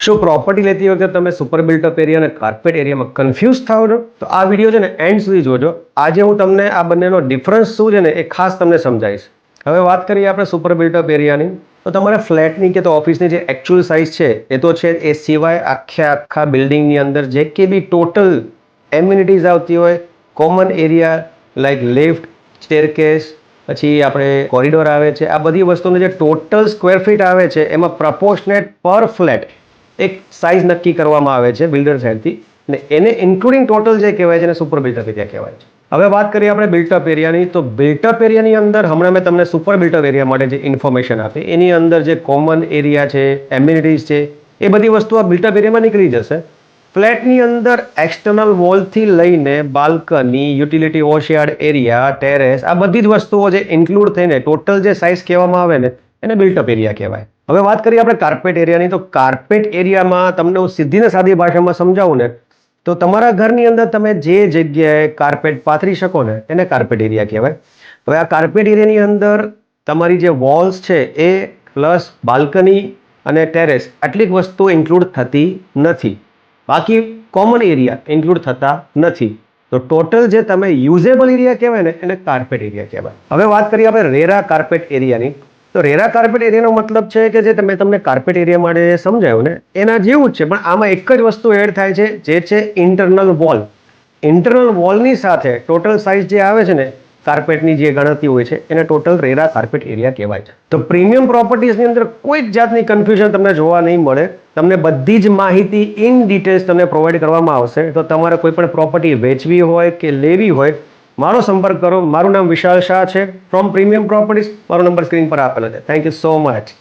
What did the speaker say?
શું પ્રોપર્ટી લેતી વખતે તમે સુપર બિલ્ટઅપ એરિયા અને કાર્પેટ એરિયામાં કન્ફ્યુઝ થાવ છો? તો આ વિડીયો છે ને એન્ડ સુધી જોજો. આજે હું તમને આ બંનેનો ડિફરન્સ શું છે ને એ ખાસ તમને સમજાવીશ. હવે વાત કરીએ આપણે સુપર બિલ્ટઅપ એરિયાની, તો તમારા ફ્લેટની કે તો ઓફિસની જે એકચ્યુઅલ સાઇઝ છે એ તો છે, એ સિવાય આખા બિલ્ડિંગની અંદર જે કે બી ટોટલ એમ્યુનિટીઝ આવતી હોય, common area like lift, staircase, પછી આપણે કોરિડોર આવે છે, આ બધી વસ્તુનું જે ટોટલ સ્ક્વેર ફીટ આવે છે એમાં પ્રપોર્શનેટ પર ફ્લેટ એક સાઇઝ નક્કી કરવામાં આવે છે બિલ્ડર સાઇડથી, અને એને ઇન્ક્લુડિંગ ટોટલ જે કહેવાય છે એને સુપર બિલ્ટઅપ એરિયા કહેવાય છે. હવે વાત કરીએ આપણે બિલ્ટઅપ એરિયાની, તો બિલ્ટઅપ એરિયાની અંદર હમણાં મેં તમને સુપર બિલ્ટઅપ એરિયા માટે જે ઇન્ફોર્મેશન આપી એની અંદર જે કોમન એરિયા છે, એમ્યુનિટીઝ છે, એ બધી વસ્તુ આ બિલ્ટઅપ એરિયામાં નીકળી જશે. ફ્લેટની અંદર એક્સટર્નલ વોલથી લઈને બાલ્કની, યુટિલિટી વોશયાર્ડ એરિયા, ટેરેસ, આ બધી જ વસ્તુઓ જે ઇન્ક્લુડ થઈને ટોટલ જે સાઇઝ કહેવામાં આવે ને એને બિલ્ટઅપ એરિયા કહેવાય. હવે વાત કરીએ આપણે કાર્પેટ એરિયાની, તો કાર્પેટ એરિયામાં તમને હું સીધી ને સાદી ભાષામાં સમજાવું ને તો તમારા ઘરની અંદર તમે જે જગ્યાએ કાર્પેટ પાથરી શકો ને એને કાર્પેટ એરિયા કહેવાય. હવે આ કાર્પેટ એરિયાની અંદર તમારી જે વોલ્સ છે એ પ્લસ બાલ્કની અને ટેરેસ આટલીક વસ્તુ ઇન્ક્લુડ થતી નથી. બાકી કોમન એરિયા ઇન્ક્લુડ થતા નથી. તો ટોટલ જે તમે યુઝેબલ એરિયા કહેવાય ને એને કાર્પેટ એરિયા કહેવાય. હવે વાત કરીએ આપણે રેરા કાર્પેટ એરિયાની, તો રેરા કાર્પેટ એરિયાનો મતલબ છે કે જે તમને કાર્પેટ એરિયા માટે સમજાયું ને એના જેવું જ છે, પણ આમાં એક જ વસ્તુ એડ થાય છે, જે છે ઇન્ટરનલ વોલ. ઇન્ટરનલ વોલની સાથે ટોટલ સાઇઝ જે આવે છે ને કાર્પેટની જે ગણતરી હોય છે એને ટોટલ રેરા કાર્પેટ એરિયા કહેવાય છે. તો પ્રીમિયમ પ્રોપર્ટીઝની અંદર કોઈ જ જાતની કન્ફ્યુઝન તમને જોવા નહીં મળે. તમને બધી જ માહિતી ઇન ડિટેલ્સ તમને પ્રોવાઈડ કરવામાં આવશે. તો તમારે કોઈ પણ પ્રોપર્ટી વેચવી હોય કે લેવી હોય, મારો સંપર્ક કરો. મારું નામ વિશાલ શાહ છે ફ્રોમ પ્રીમિયમ પ્રોપર્ટીઝ. મારો નંબર સ્ક્રીન પર આપેલો છે. Thank you so much.